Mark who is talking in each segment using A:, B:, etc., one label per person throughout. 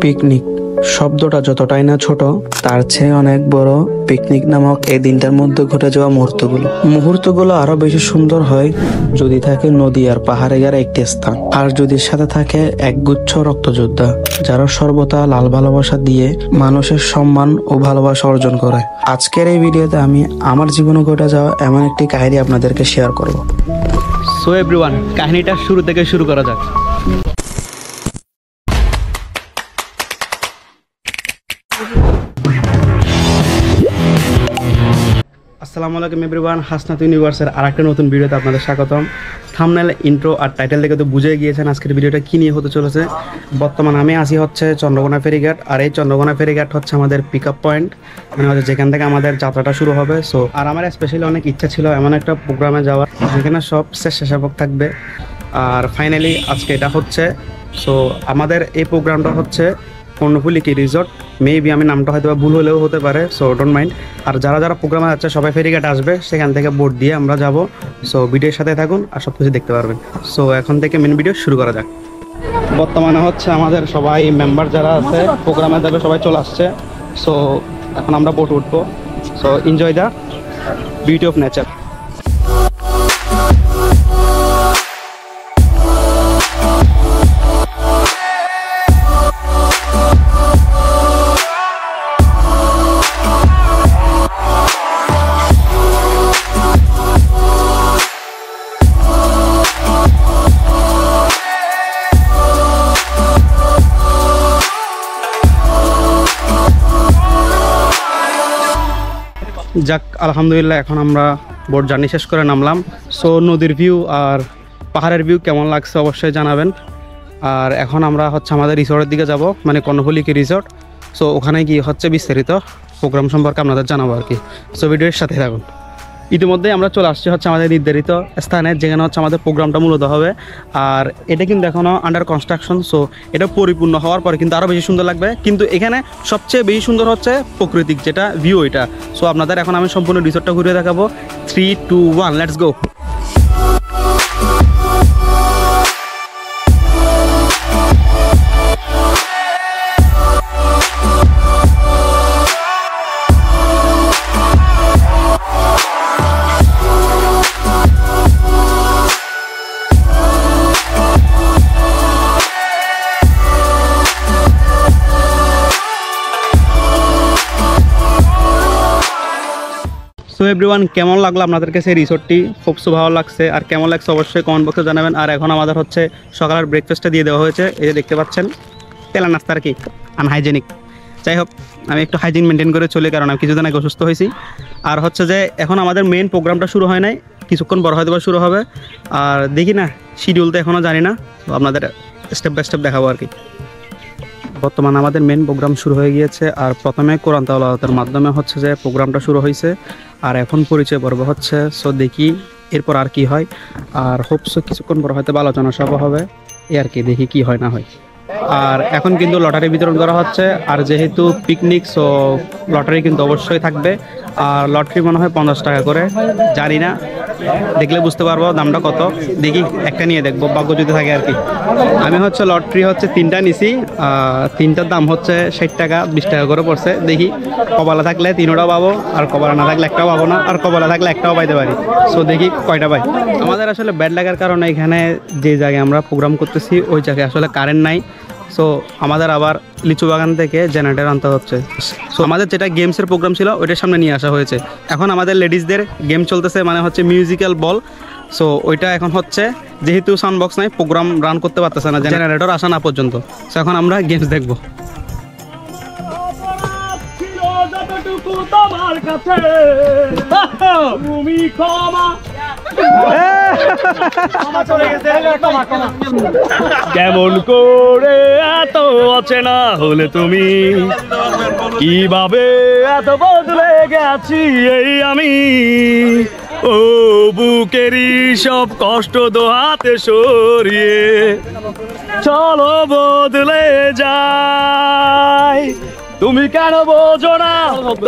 A: Picnic শব্দটা যতটাই না ছোট, তার চেয়ে অনেক বড়। পিকনিক নামক এই দিনটার মধ্যে ঘটে যাওয়া মুহূর্তগুলো আরো বেশি সুন্দর হয় যদি থাকে নদী আর পাহাড়ের একটি স্থান, আর যদি সাথে থাকে একগুচ্ছ রক্তযোদ্ধা যারা সর্বদা লাল ভালোবাসা দিয়ে মানুষের সম্মান ও ভালোবাসা অর্জন করে। আজকের এই ভিডিওতে আমি আমার জীবনে ঘটে যাওয়া এমন একটি কাহিনী আপনাদেরকে শেয়ার করব।
B: সো এভরিওয়ান, কাহিনীটা শুরু থেকে শুরু করা যাক। আসসালামু আলাইকুম এভরিওয়ান, হাসনাত ইউনিভার্সের আরেকটা নতুন ভিডিওতে আপনাদের স্বাগতম। থাম্বনেল, ইন্ট্রো আর টাইটেল দেখে তো বুঝে গিয়েছেন আজকের ভিডিওটা কী নিয়ে হতে চলেছে। বর্তমানে আমি আসি হচ্ছে চন্দ্রকোনা ফেরিঘাট, আর এই চন্দ্রকোনা ফেরিঘাট হচ্ছে আমাদের পিক আপ পয়েন্ট, মানে হচ্ছে যেখান থেকে আমাদের যাত্রাটা শুরু হবে। সো আর আমার স্পেশালি অনেক ইচ্ছা ছিল এমন একটা প্রোগ্রামে যাওয়ার যেখানে সব স্বেচ্ছাসেবক থাকবে, আর ফাইনালি আজকে এটা হচ্ছে। সো আমাদের এই প্রোগ্রামটা হচ্ছে কর্ণফুলী কি রিসর্ট, মেবি আমি নামটা হয়তো ভুল হলেও হতে পারে, সো ডোন্ট মাইন্ড। আর যারা যারা প্রোগ্রামে যাচ্ছে সবাই ফেরিঘাট আসবে, সেখান থেকে বোট দিয়ে আমরা যাব। সো ভিডিওর সাথে থাকুন আর সব কিছু দেখতে পারবেন। সো এখন থেকে মেন ভিডিও শুরু করা যাক। বর্তমানে হচ্ছে আমাদের সবাই মেম্বার যারা আছে প্রোগ্রামে যাবে সবাই চলে আসছে। সো এখন আমরা বোট উঠবো। So enjoy the beauty of nature. যাক, আলহামদুলিল্লাহ এখন আমরা বোট জার্নি শেষ করে নামলাম। সো নদীর ভিউ আর পাহাড়ের ভিউ কেমন লাগছে অবশ্যই জানাবেন। আর এখন আমরা হচ্ছে আমাদের রিসর্টের দিকে যাব, মানে কর্ণফুলী কি রিসর্ট। সো ওখানে গিয়ে হচ্ছে বিস্তারিত প্রোগ্রাম সম্পর্কে আপনাদের জানাবো আর কি। সো ভিডিওর সাথে থাকুন। ইতিমধ্যে আমরা চলে আসছি হচ্ছে আমাদের নির্ধারিত স্থানে, যেখানে হচ্ছে আমাদের প্রোগ্রামটা মূলত হবে। আর এটা কিন্তু এখনও আন্ডার কনস্ট্রাকশন। সো এটা পরিপূর্ণ হওয়ার পরে কিন্তু আরও বেশি সুন্দর লাগবে। কিন্তু এখানে সবচেয়ে বেশি সুন্দর হচ্ছে প্রাকৃতিক যেটা ভিউ, এটা। সো আপনাদের এখন আমি সম্পূর্ণ রিসর্টটা ঘুরে দেখাবো। 3, 2, 1, লেটস গো। সো এভরিওয়ান, কেমন লাগলো আপনাদের কাছে রিসোর্টটি? খুব ভালো লাগছে, আর কেমন লাগছে অবশ্যই কমেন্ট বক্সে জানাবেন। আর এখন আমাদের হচ্ছে সকালের ব্রেকফাস্টটা দিয়ে দেওয়া হয়েছে, এই যে দেখতে পাচ্ছেন, তেলা নাস্তা আর কি, আনহাইজেনিক। যাই হোক, আমি একটু হাইজিন মেনটেন করে চলি, কারণ আমি কিছুদিন আগে অসুস্থ হয়েছি। আর হচ্ছে যে এখন আমাদের মেন প্রোগ্রামটা শুরু হয় নাই, কিছুক্ষণ পর হয়তো শুরু হবে। আর দেখি না, শিডিউল তো এখনও জানি না, তো আপনাদের স্টেপ বাই স্টেপ দেখাবো আর কি। বর্তমানে আমাদের মেন প্রোগ্রাম শুরু হয়ে গিয়েছে, আর প্রথমে কোরআন তেলাওয়াতের মাধ্যমে হচ্ছে যে প্রোগ্রামটা শুরু হয়েছে, আর এখন পরিচয় পর্ব হচ্ছে। সো দেখি এরপর আর কি হয়। আর হোপসো কিছুক্ষণ পর হয়তো আলোচনা সভা হবে, এই আর কি, দেখি কি হয় না হয়। আর এখন কিন্তু লটারি বিতরণ করা হচ্ছে, আর যেহেতু পিকনিক, সো লটারি কিন্তু অবশ্যই থাকবে। আর লটারি মনে হয় 50 টাকা করে, জানি না, দেখলে বুঝতে পারবো দামটা কত। দেখি একটা নিয়ে দেখবো, ভাগ্য যদি থাকে আর কি। আমি হচ্ছে লটারি হচ্ছে 3টা নিছি, 3টার দাম হচ্ছে 60 টাকা, 20 টাকা করে পড়ছে। দেখি কপালে থাকলে 3টাও পাবো, আর কপালে না থাকলে একটাও পাবো না, আর কপালে থাকলে একটাও পাইতে পারি। সো দেখি কয়টা পাই। আমাদের আসলে ব্যাড লাগার কারণে এখানে যে জায়গায় আমরা প্রোগ্রাম করতেছি ওই জায়গায় আসলে কারেন্ট নাই। সো আমাদের আবার লিচু বাগান থেকে জেনারেটর আনতে হচ্ছে। সো আমাদের যেটা গেমসের প্রোগ্রাম ছিল ওইটার সামনে নিয়ে আসা হয়েছে। এখন আমাদের লেডিসদের গেম চলতেছে, মানে হচ্ছে মিউজিক্যাল বল। সো ওইটা এখন হচ্ছে, যেহেতু সাউন্ড বক্স নাই, প্রোগ্রাম রান করতে পারতেছে না জেনারেটর আসা না পর্যন্ত। সো এখন আমরা গেমস দেখবো। কেমন করে এত অচেনা হলে তুমি, কিভাবে এত বদলে গেছি এই আমি। ও বুকেরই সব কষ্ট দোহাতে সরিয়ে চলো বদলে যাই। তুমি কেন বোঝো না,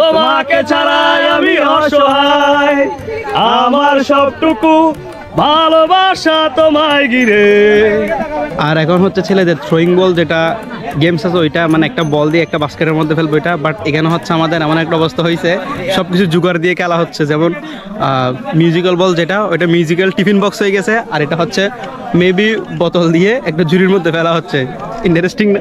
B: তোমাকে ছাড়াই আমি অসহায়। আমার সবটুকু ভালোবাসা তোমায় ঘিরে। আর এখন হচ্ছে ছেলেদের থ্রোয়িং বল, যেটা গেমস আছে ওইটা, মানে একটা বল দিয়ে একটা বাস্কেটের মধ্যে ফেলবো ওইটা। বাট এখানে হচ্ছে আমাদের এমন একটা অবস্থা হয়েছে, সব কিছু জোগাড় দিয়ে খেলা হচ্ছে। যেমন মিউজিক্যাল বল যেটা, ওইটা মিউজিক্যাল টিফিন বক্স হয়ে গেছে। আর এটা হচ্ছে মেবি বোতল দিয়ে একটা ঝুড়ির মধ্যে ফেলা হচ্ছে। ইন্টারেস্টিং না?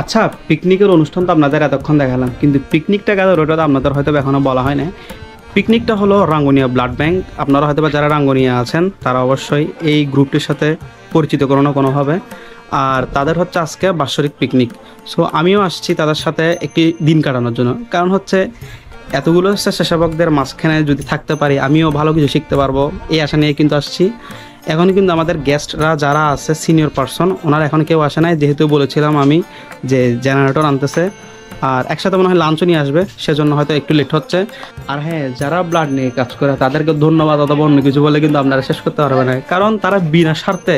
B: আচ্ছা, পিকনিকের অনুষ্ঠান তো আপনাদের এতক্ষণ দেখালাম, কিন্তু পিকনিকটা গেল ওটা তো আপনাদের হয়তো এখনো বলা হয় না। পিকনিকটা হলো রাঙ্গুনিয়া ব্লাড ব্যাংক। আপনারা হয়তো বা যারা রাঙ্গুনিয়া আছেন তারা অবশ্যই এই গ্রুপটির সাথে পরিচিত কোনো না কোনোভাবে। আর তাদের হচ্ছে আজকে বাৎসরিক পিকনিক। সো আমিও আসছি তাদের সাথে একটি দিন কাটানোর জন্য। কারণ হচ্ছে এতগুলো স্বেচ্ছাসেবকদের মাঝখানে যদি থাকতে পারি আমিও ভালো কিছু শিখতে পারবো, এই আশা নিয়ে কিন্তু আসছি। এখন কিন্তু আমাদের গেস্টরা যারা আছে সিনিয়র পারসন, ওনারা এখন কেউ আসে নাই, যেহেতু বলেছিলাম আমি যে জেনারেটর আনতেছে আর একসাথে মনে হয় লাঞ্চও নিয়ে আসবে, সেজন্য হয়তো একটু লেট হচ্ছে। আর হ্যাঁ, যারা ব্লাড নিয়ে কাজ করে তাদেরকে ধন্যবাদ অথবা অন্য কিছু বলে কিন্তু আপনারা শেষ করতে পারবে না। কারণ তারা বিনা স্বার্থে,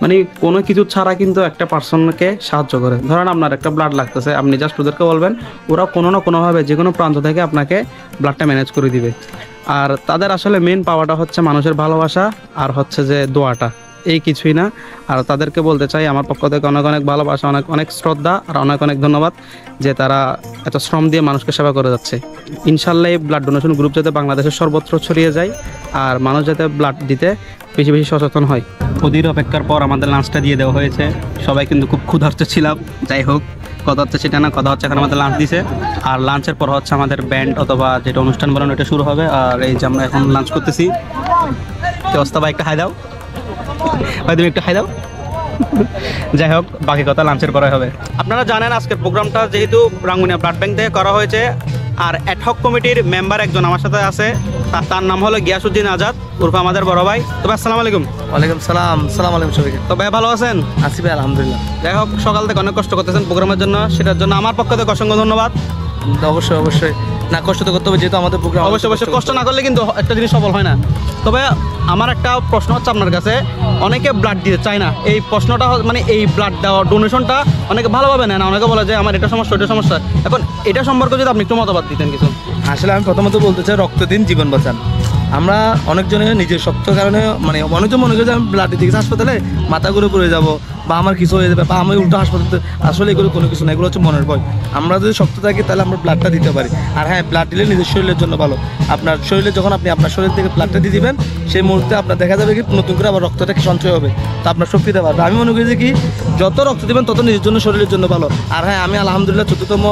B: মানে কোনো কিছু ছাড়া কিন্তু একটা পার্সনকে সাহায্য করে। ধরেন আপনার একটা ব্লাড লাগতেছে, আপনি জাস্ট ওদেরকে বলবেন, ওরা কোনো না কোনোভাবে যে কোনো প্রান্ত থেকে আপনাকে ব্লাডটা ম্যানেজ করে দিবে। আর তাদের আসলে মেন পাওয়াটা হচ্ছে মানুষের ভালোবাসা আর হচ্ছে যে দোয়াটা, এই কিছুই না। আর তাদেরকে বলতে চাই আমার পক্ষ থেকে অনেক অনেক ভালোবাসা, অনেক অনেক শ্রদ্ধা আর অনেক অনেক ধন্যবাদ যে তারা এত শ্রম দিয়ে মানুষকে সেবা করে যাচ্ছে। ইনশাল্লাহ এই ব্লাড ডোনেশন গ্রুপ যাতে বাংলাদেশের সর্বত্র ছড়িয়ে যায় আর মানুষ যাতে ব্লাড দিতে বেশি বেশি সচেতন হয়। অধীর অপেক্ষার পর আমাদের লাঞ্চটা দিয়ে দেওয়া হয়েছে। সবাই কিন্তু খুব ক্ষুধার্ত ছিলাম। যাই হোক, কথা হচ্ছে সেটা না, কথা হচ্ছে এখন আমাদের লাঞ্চ দিছে। আর লাঞ্চের পর হচ্ছে আমাদের ব্যান্ড অথবা যেটা অনুষ্ঠান বলেন ওটা শুরু হবে। আর এই যে আমরা এখন লাঞ্চ করতেছি। কি অবস্থা ভাই, একটা হাই দাও ভাই, তুমি একটু হাই দাও। যাই হোক, বাকি কথা লাঞ্চের পরে হবে। আপনারা জানেন আজকের প্রোগ্রামটা যেহেতু রাঙ্গুনিয়া ব্লাড ব্যাংক থেকে করা হয়েছে, আর অ্যাডহক কমিটির মেম্বার একজন আমার সাথে আছে, তার নাম হলো গিয়াসউদ্দিন আজাদ উর্ফে আমাদের বড় ভাই। তবে আসসালামু আলাইকুম।
C: ওয়ালাইকুম সালাম। সালাম আলাইকুম সবাইকে।
B: তো ভাই ভালো আছেন?
C: আছি ভাই, আলহামদুলিল্লাহ।
B: যাই হোক, সকাল থেকে অনেক কষ্ট করতেছেন প্রোগ্রামের জন্য, সেটার জন্য আমার পক্ষ থেকে অসংখ্য ধন্যবাদ।
C: অবশ্যই অবশ্যই, না কষ্ট তো করতে হবে যেহেতু আমাদের প্রোগ্রাম।
B: অবশ্যই অবশ্যই, কষ্ট না করলে কিন্তু একটা জিনিস সফল হয় না। তবে আমার একটা প্রশ্ন হচ্ছে আপনার কাছে, অনেকে ব্লাড দিতে চায় না, এই প্রশ্নটা মানে এই ব্লাড দেওয়া ডোনেশনটা অনেকে ভালোভাবে নেয় না, অনেকে বলে যে আমার এটা সমস্যা ওটা সমস্যা। এখন এটা সম্পর্কে যদি আপনি একটু মতামত দিতেন কিছু।
C: আসলে আমি প্রথমত বলতে চাই, রক্ত দিন, জীবন বাঁচান। আমরা অনেকজনের নিজের শক্ত কারণে মানে অনেকজন মনে করি যে আমি ব্লাড দিতে গেছি হাসপাতালে মাথা ঘুরে পড়ে যাবো বা আমার কিছু হয়ে যাবে বা আমি উল্টো হাসপাতালে, আসলে এগুলো কোনো কিছু না, এগুলো হচ্ছে মনের ভয়। আমরা যদি শক্ত থাকি তাহলে আমরা ব্লাডটা দিতে পারি। আর হ্যাঁ, ব্লাড দিলে নিজের শরীরের জন্য ভালো। আপনার শরীরে যখন আপনি আপনার শরীর থেকে ব্লাডটা দিয়ে দিবেন, সেই মুহূর্তে আপনার দেখা যাবে কি নতুন করে আবার রক্তটা কি সঞ্চয় হবে, তো আপনার শক্তিতে পারবে। আমি মনে করি যে কি যত রক্ত দিবেন তত নিজের জন্য শরীরের জন্য ভালো। আর হ্যাঁ, আমি আলহামদুলিল্লাহ 14তম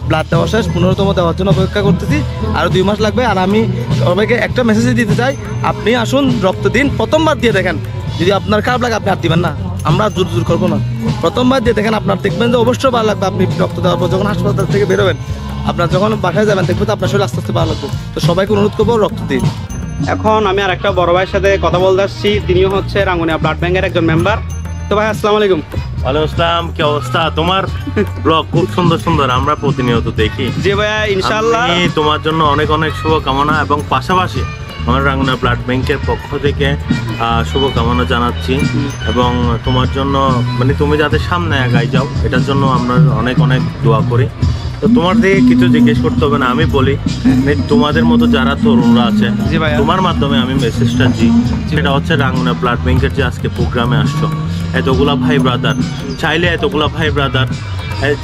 C: ব্লাড দেওয়া শেষ, 15তম দেওয়ার জন্য অপেক্ষা করতেছি, আরও 2 মাস লাগবে। আর আমি সবাইকে একটা মেসেজ দিতে চাই, আপনি আসুন রক্ত দিন, প্রথমবার দিয়ে দেখেন, যদি আপনার খারাপ লাগে আপনি আর দিবেন না, আমরা জোর জোর করবো না। প্রথমবার দিয়ে দেখেন, আপনার দেখবেন যে অবশ্যই ভালো লাগবে। আপনি রক্ত দেওয়ার পর যখন হাসপাতাল থেকে বেরোবেন, আপনার যখন বাসায় যাবেন দেখবেন তো আপনার শরীর আস্তে আস্তে ভালো লাগবে। তো সবাইকে অনুরোধ করবো রক্ত দিন।
B: এখন আমি আর একটা বড় ভাইয়ের সাথে কথা বলতে আসছি, তিনিও হচ্ছে রাঙ্গুনিয়া ব্লাড ব্যাংকের একজন মেম্বার। তো ভাই আসসালামু আলাইকুম।
D: ওয়ালাইকুম আসসালাম। কি অবস্থা তোমার? ব্লগ খুব সুন্দর সুন্দর আমরা প্রতিনিয়ত দেখি।
B: জি ভাইয়া, ইনশাআল্লাহ।
D: আমি তোমার জন্য অনেক অনেক শুভকামনা এবং পাশাপাশি আমার রাঙ্গুনিয়া ব্লাড ব্যাংকের পক্ষ থেকে শুভকামনা জানাচ্ছি। এবং তোমার জন্য মানে তুমি যাতে সামনে আগাই যাও, এটার জন্য আমরা অনেক অনেক দোয়া করি। তো তোমার থেকে কিছু জিজ্ঞেস করতে হবে না, আমি বলি তোমাদের মতো যারা তরুণরা আছে, তোমার মাধ্যমে আমি মেসেজটা দিই, সেটা হচ্ছে রাঙ্গুনিয়া ব্লাড ব্যাংকের যে আজকে প্রোগ্রামে আসছো, এতগুলা ভাই ব্রাদার চাইলে, এতগুলা ভাই ব্রাদার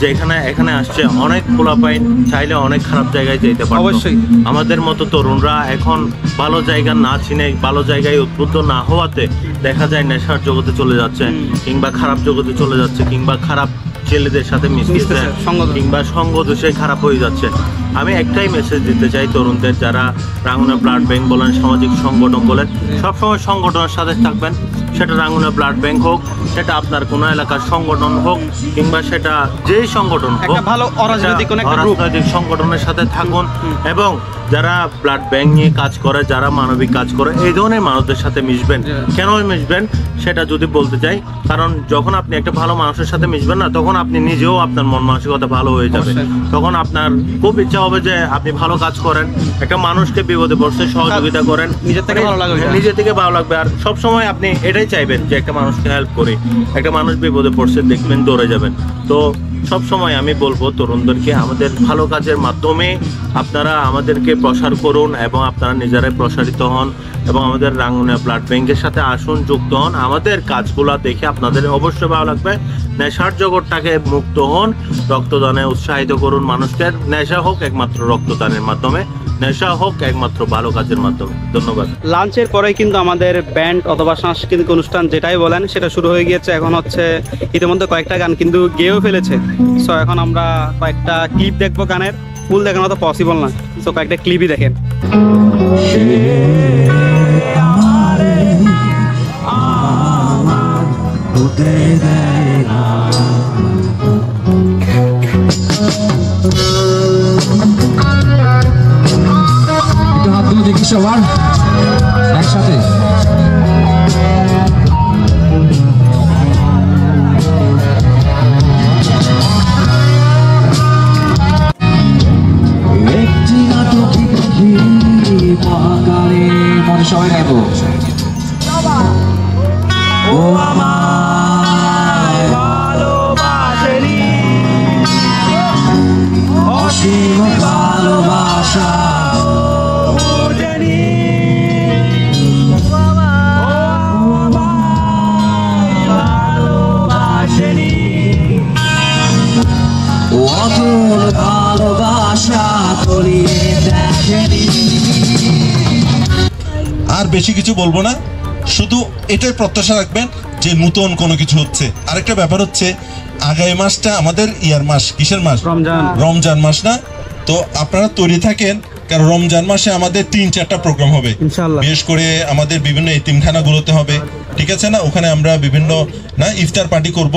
D: যেখানে এখানে আসছে, অনেক পোলাপাইন চাইলে অনেক খারাপ জায়গায় যেতে পারে।
B: অবশ্যই
D: আমাদের মতো তরুণরা এখন ভালো জায়গা না চিনে, ভালো জায়গায় উদ্বুদ্ধ না হওয়াতে দেখা যায় নেশার জগতে চলে যাচ্ছে, কিংবা খারাপ জগতে চলে যাচ্ছে, কিংবা খারাপ ছেলেদের সাথে মিশতেছে, কিংবা সঙ্গ দোষে খারাপ হয়ে যাচ্ছে। আমি একটাই মেসেজ দিতে চাই তরুণদের, যারা রাঙ্গুনিয়া ব্লাড ব্যাংক বলেন, সামাজিক সংগঠন বলেন, সবসময় সংগঠনের সাথে থাকবেন। সেটা রাঙ্গুনিয়া ব্লাড ব্যাংক হোক, সেটা আপনার কোনো এলাকার সংগঠন হোক, কিংবা সেটা যেই সংগঠন হোক,
B: ভালো অরাজনৈতিক
D: সংগঠনের সাথে থাকুন এবং যারা ব্লাড ব্যাংক নিয়ে কাজ করে, যারা মানবিক কাজ করে, এই ধরনের মানুষদের সাথে মিশবেন। কেন মিশবেন সেটা যদি বলতে চাই, কারণ যখন আপনি একটা ভালো মানুষের সাথে মিশবেন না, তখন আপনি নিজেও আপনার মন মানসিকতা ভালো হয়ে যাবে। তখন আপনার খুব ইচ্ছা হবে যে আপনি ভালো কাজ করেন, একটা মানুষকে বিপদে পড়তে সহযোগিতা করেন,
B: নিজের থেকে ভালো লাগবে,
D: নিজে থেকে ভালো লাগবে। আর সবসময় আপনি এটাই চাইবেন যে একটা মানুষকে হেল্প করি, একটা মানুষ বিপদে পড়ছে দেখবেন দৌড়ে যাবেন। তো সব সময় আমি বলবো তরুণদেরকে আমাদের ভালো কাজের মাধ্যমে আপনারা আমাদেরকে প্রসার করুন এবং আপনারা নিজেরাই প্রসারিত হন এবং আমাদের রাঙ্গুনিয়া ব্লাড ব্যাংকের সাথে আসুন, যুক্ত হন। আমাদের কাজগুলো দেখে আপনাদের অবশ্যই ভালো লাগবে। নেশার জগৎটাকে মুক্ত হন, রক্তদানে উৎসাহিত করুন মানুষকে। নেশা হোক একমাত্র রক্তদানের মাধ্যমে, নেশা হোক একমাত্র ভালো কাজের মাধ্যমে। ধন্যবাদ।
B: লাঞ্চের পরেই কিন্তু আমাদের ব্যান্ড অথবা সাংস্কৃতিক অনুষ্ঠান যেটাই বলেন সেটা শুরু হয়ে গিয়েছে। এখন হচ্ছে ইতিমধ্যে কয়েকটা গান কিন্তু গেয়েও ফেলেছে। সো এখন আমরা কয়েকটা ক্লিপ দেখবো গানের, ফুল দেখানো তো পসিবল না, সো কয়েকটা ক্লিপই দেখেন।
E: একটু হাত তুলে দেখি সবার একসাথে। একটি নাটকে দেখি মহাকালে মনে সবাই গাইব। ও আমার ভালোবাসেনি অসীম ভালোবাসা অতুল ভালোবাসা তলিয়ে দেখেনি।
F: আর বেশি কিছু বলবো না, শুধু এটাই প্রত্যাশা রাখবেন যে নতুন কোনো কিছু হচ্ছে। আরেকটা ব্যাপার হচ্ছে আগামী মাসটা আমাদের ইয়ার মাস, কিসের মাস?
B: রমজান।
F: রমজান মাস না? তো আপনারা তৈরি থাকেন, কারণ রমজান মাসে আমাদের 3-4টা প্রোগ্রাম হবে
B: ইনশাআল্লাহ।
F: বিশেষ করে আমাদের বিভিন্ন এতিমখানাগুলোতে হবে, ঠিক আছে না? ওখানে আমরা বিভিন্ন ইফতার পার্টি করব।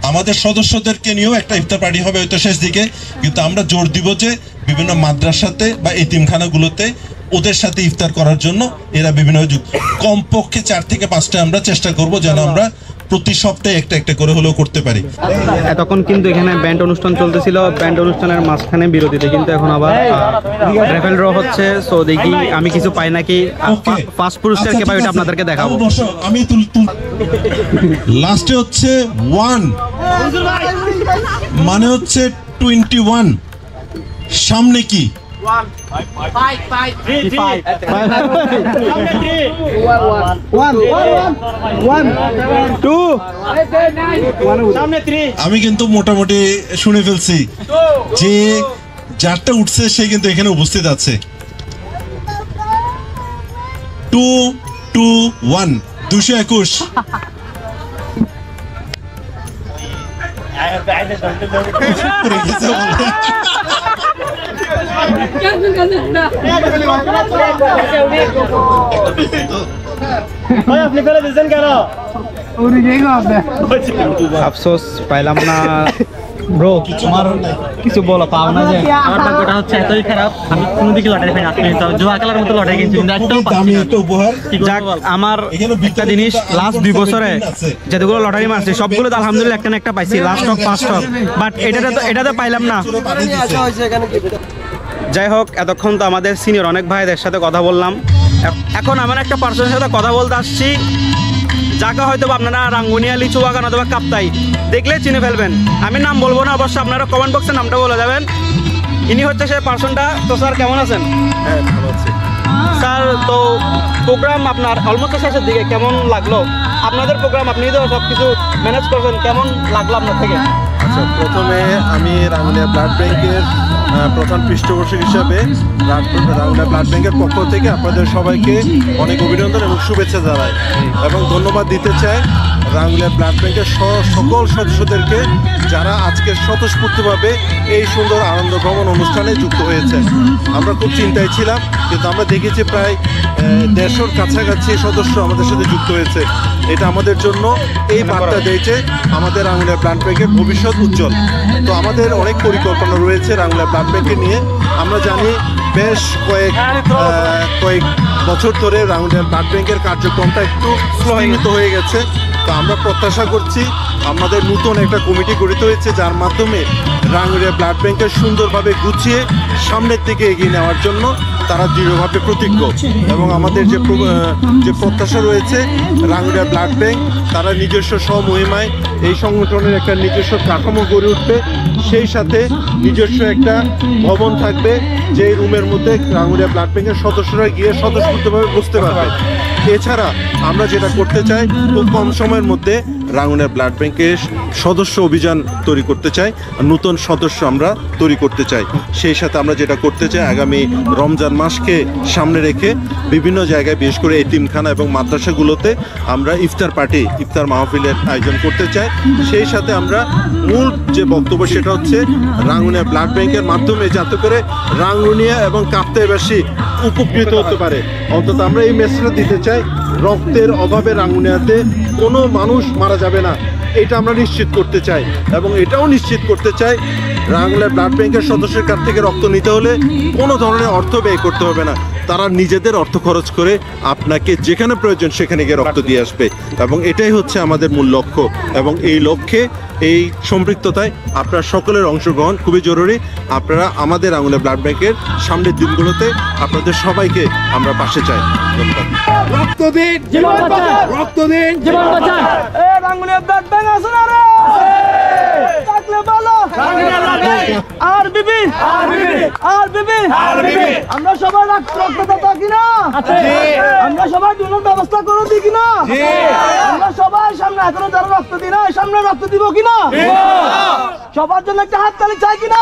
F: আমাদের সদস্যদেরকে নিয়েও একটা ইফতার পার্টি হবে হয়তো শেষ দিকে, কিন্তু আমরা জোর দিব যে বিভিন্ন মাদ্রাসাতে বা এতিমখানাগুলোতে ওদের সাথে ইফতার করার জন্য এরা বিভিন্ন কমপক্ষে 4 থেকে 5টা আমরা চেষ্টা করব যেন আমরা প্রতি সপ্তাহে একটা একটা করে হলেও করতে পারি।
B: এতক্ষণ কিন্তু এখানে ব্যান্ড অনুষ্ঠান চলতেছিল, ব্যান্ড অনুষ্ঠানের মাঝখানে বিরতিতে কিন্তু এখন আবার রেফেল ড্র হচ্ছে। সো দেখি আমি কিছু পাই নাকি, ফার্স্ট পুরস্কার কে পাই ওটা আপনাদেরকে দেখাবো।
F: আমি লাস্টে হচ্ছে 1 মানে হচ্ছে 21, সামনে কি? আমি কিন্তু মোটামুটি শুনে ফেলছি যে যারটা উঠছে সে কিন্তু এখানে উপস্থিত আছে। 221 221।
B: আফসোস পাইলাম না ব্রো, কিছু বলো পাও না যে
G: আমার ভাগ্যটা হচ্ছে এতই খারাপ, আমি কোনো দিকে লটারি পাই না। জোয়া খেলার মতো লটারি কিনছি কিন্তু একটাও পাচ্ছি না।
B: যাক, আমার একটা জিনিস লাস্ট 2 বছরে যেগুলো লটারি মারছি সবগুলো আলহামদুলিল্লাহ একটা না একটা পাইছি, লাস্ট স্টক 5 স্টক, বাট এটাতে পাইলাম না। যাই হোক, এতক্ষণ তো আমাদের সিনিয়র অনেক ভাইদের সাথে কথা বললাম। এখন আমার একটা পার্সনের সাথে কথা বলতে আসছি, যাকে হয়তো আপনারা রাঙ্গুনিয়া, লিচুবাগান অথবা কাপ্তাই দেখলে চিনে ফেলবেন। আমি নাম বলবো না, অবশ্যই আপনারা কমেন্ট বক্সে নামটা বলে যাবেন। ইনি হচ্ছে সেই পার্সনটা। তো স্যার কেমন আছেন?
D: হ্যাঁ, ভালো আছি
B: স্যার। তো প্রোগ্রাম আপনার অলমোস্ট শেষের দিকে, কেমন লাগলো আপনাদের প্রোগ্রাম? আপনি তো সব কিছু ম্যানেজ করছেন, কেমন লাগলো আপনার থেকে?
H: আচ্ছা, প্রথমে আমি রাঙ্গুনিয়া ব্লাড ব্যাংকের প্রধান পৃষ্ঠপোষক হিসাবে রাঙ্গুনিয়া ব্লাড ব্যাংকের পক্ষ থেকে আপনাদের সবাইকে অনেক অভিনন্দন এবং শুভেচ্ছা জানাই এবং ধন্যবাদ দিতে চাই রাঙ্গুনিয়া ব্লাড ব্যাংকের সকল সদস্যদেরকে যারা আজকে স্বতঃস্ফূর্তভাবে এই সুন্দর আনন্দ ভ্রমণ অনুষ্ঠানে যুক্ত হয়েছে। আমরা খুব চিন্তায় ছিলাম, কিন্তু আমরা দেখেছি প্রায় 150-র কাছাকাছি সদস্য আমাদের সাথে যুক্ত হয়েছে। এটা আমাদের জন্য এই বার্তা দিয়েছে আমাদের রাঙ্গুনিয়া ব্লাড ব্যাংকের ভবিষ্যৎ উজ্জ্বল। তো আমাদের অনেক পরিকল্পনা রয়েছে রাঙ্গুনিয়া ব্লাড ব্যাংকে নিয়ে। আমরা জানি বেশ কয়েক বছর ধরে রাঙ্গুনিয়া ব্লাড ব্যাংকের কার্যক্রমটা একটু স্লোহিত হয়ে গেছে। তো আমরা প্রত্যাশা করছি আমাদের নতুন একটা কমিটি গঠিত হয়েছে, যার মাধ্যমে রাঙ্গুনিয়া ব্লাড ব্যাংকে সুন্দরভাবে গুছিয়ে সামনের দিকে এগিয়ে নেওয়ার জন্য তারা দৃঢ়ভাবে প্রতিজ্ঞ। এবং আমাদের যে প্রত্যাশা রয়েছে রাঙ্গুনিয়া ব্লাড ব্যাংক তারা নিজস্ব স্বমহিমায় এই সংগঠনের একটা নিজস্ব কাঠামো গড়ে উঠবে, সেই সাথে নিজস্ব একটা ভবন থাকবে যে রুমের মধ্যে রাঙ্গুনিয়া ব্লাড ব্যাংকের সদস্যরা গিয়ে স্বতঃস্ফূর্তভাবে বুঝতে পারবে। এছাড়া আমরা যেটা করতে চাই, খুব কম সময়ের মধ্যে রাঙ্গুনিয়া ব্লাড ব্যাংকের সদস্য অভিযান তৈরি করতে চাই, নতুন সদস্য আমরা তৈরি করতে চাই। সেই সাথে আমরা যেটা করতে চাই, আগামী রমজান মাসকে সামনে রেখে বিভিন্ন জায়গায় বিশেষ করে এতিমখানা এবং মাদ্রাসাগুলোতে আমরা ইফতার মাহফিলের আয়োজন করতে চাই। সেই সাথে আমরা মূল যে বক্তব্য সেটা হচ্ছে রাঙ্গুনিয়া ব্লাড ব্যাংকের মাধ্যমে যাতে করে রাঙ্গুনিয়া এবং কাপ্তাইবাসী উপকৃত হতে পারে। অন্তত আমরা এই মেসেজটা দিতে চাই, রক্তের অভাবে রাঙ্গুনিয়াতে কোনো মানুষ মারা যাবে না, এটা আমরা নিশ্চিত করতে চাই। এবং এটাও নিশ্চিত করতে চাই রাঙ্গুনিয়া ব্লাড ব্যাংকের সদস্যের কাছ থেকে রক্ত নিতে হলে কোনো ধরনের অর্থ ব্যয় করতে হবে না, তারা নিজেদের অর্থ খরচ করে আপনাকে যেখানে প্রয়োজন সেখানে গিয়ে রক্ত দিয়ে আসবে। এবং এটাই হচ্ছে আমাদের মূল লক্ষ্য, এবং এই লক্ষ্যে এই সম্পৃক্ততায় আপনার সকলের অংশগ্রহণ খুবই জরুরি। আপনারা আমাদের রাঙ্গুনিয়া ব্লাড ব্যাংকের সামনের দিনগুলোতে আপনাদের সবাইকে আমরা পাশে চাই। ধন্যবাদ।
C: রক্ত দিন জীবন বাঁচান, রক্ত দিন জীবন বাঁচান। রাঙ্গুনিয়া ব্লাড ব্যাংক আছে না রে? থাকলে ভালো। রাঙ্গুনিয়া ব্লাড ব্যাংক আর বিবি আমরা সবাই রক্তদাতা কিনা? আমরা সবাই ডোনার ব্যবস্থা করে দিই কিনা? আমরা সবাই সামনে এখনো যারা রক্ত দিই না সামনে রক্ত দিব কিনা? সবার জন্য একটা হাততালি চাই কিনা?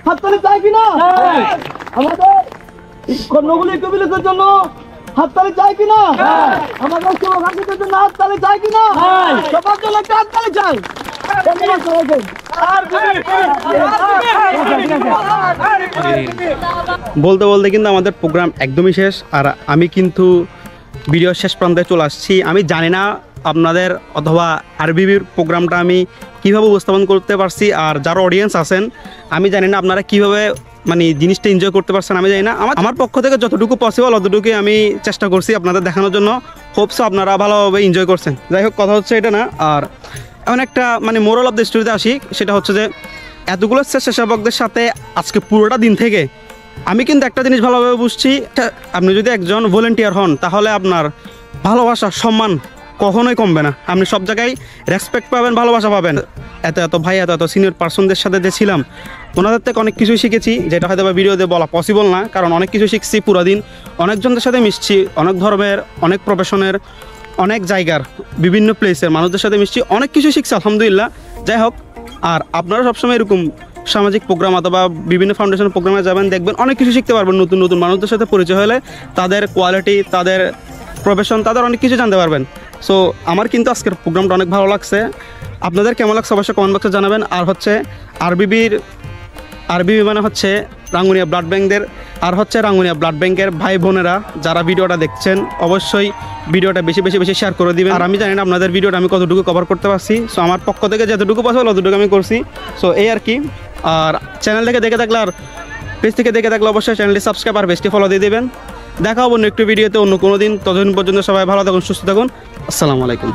C: হাততালি চাই কিনা? আমাদের কর্ণগুলি কবিলতের জন্য হাততালি চাই কিনা? আমাদের শুভাকাঙ্ক্ষীদের জন্য হাততালি চাই কিনা? সবার জন্য একটা হাততালি চাই।
B: বলতে বলতে কিন্তু আমাদের প্রোগ্রাম একদমই শেষ, আর আমি কিন্তু ভিডিও শেষ প্রান্তে চলে আসছি। আমি জানি না আপনাদের অথবা আরবিবির প্রোগ্রামটা আমি কিভাবে উপস্থাপন করতে পারছি, আর যারা অডিয়েন্স আছেন আমি জানি না আপনারা কিভাবে মানে জিনিসটা এনজয় করতে পারছেন আমি জানি না। আমার পক্ষ থেকে যতটুকু পসিবল অতটুকুই আমি চেষ্টা করছি আপনাদের দেখানোর জন্য। হোপসো আপনারা ভালোভাবে এনজয় করছেন। যাই হোক, কথা হচ্ছে এটা না, আর এমন একটা মানে মোরাল অফ দ্য স্টোরিতে আসি, সেটা হচ্ছে যে এতগুলো স্বেচ্ছাসেবকদের সাথে আজকে পুরোটা দিন থেকে আমি কিন্তু একটা জিনিস ভালোভাবে বুঝছি, আপনি যদি একজন ভলেন্টিয়ার হন তাহলে আপনার ভালোবাসা সম্মান কখনোই কমবে না। আপনি সব জায়গায় রেসপেক্ট পাবেন, ভালোবাসা পাবেন। এত ভাই এত সিনিয়র পার্সনদের সাথে যে ছিলাম ওনাদের থেকে অনেক কিছুই শিখেছি, যেটা হয়তো বা ভিডিওতে বলা পসিবল না, কারণ অনেক কিছু শিখছি পুরো দিন। অনেকজনদের সাথে মিশছি, অনেক ধর্মের, অনেক প্রফেশনের, অনেক জায়গার বিভিন্ন প্লেসের মানুষদের সাথে মিশছি, অনেক কিছু শিখছি আলহামদুলিল্লাহ। যাই হোক, আর আপনারা সবসময় এরকম সামাজিক প্রোগ্রাম অথবা বিভিন্ন ফাউন্ডেশন প্রোগ্রামে যাবেন, দেখবেন অনেক কিছু শিখতে পারবেন। নতুন নতুন মানুষদের সাথে পরিচয় হলে তাদের কোয়ালিটি, তাদের প্রফেশন, তাদের অনেক কিছু জানতে পারবেন। সো আমার কিন্তু আজকের প্রোগ্রামটা অনেক ভালো লাগছে। আপনাদের কেমন লাগছে অবশ্যই কমেন্ট বক্সে জানাবেন। আর হচ্ছে আরবিবি মানে হচ্ছে রাঙ্গুনিয়া ব্লাড ব্যাংকদের, আর হচ্ছে রাঙ্গুনিয়া ব্লাড ব্যাংকের ভাই বোনেরা যারা ভিডিওটা দেখছেন অবশ্যই ভিডিওটা বেশি শেয়ার করে দিবেন। আর আমি জানি না আপনাদের ভিডিওটা আমি কতটুকু কভার করতে পারছি, সো আমার পক্ষ থেকে যতটুকু পসিবল ততটুকু আমি করছি। সো এই আর কি। আর চ্যানেল থেকে দেখে থাকলে আর পেজ থেকে দেখে থাকলে অবশ্যই চ্যানেলটি সাবস্ক্রাইব আর বেশি ফলো দিয়ে দেবেন। দেখা হবো অন্য একটু ভিডিওতে অন্য কোনো দিন। ততদিন পর্যন্ত সবাই ভালো থাকুন, সুস্থ থাকুন। আসসালামু আলাইকুম।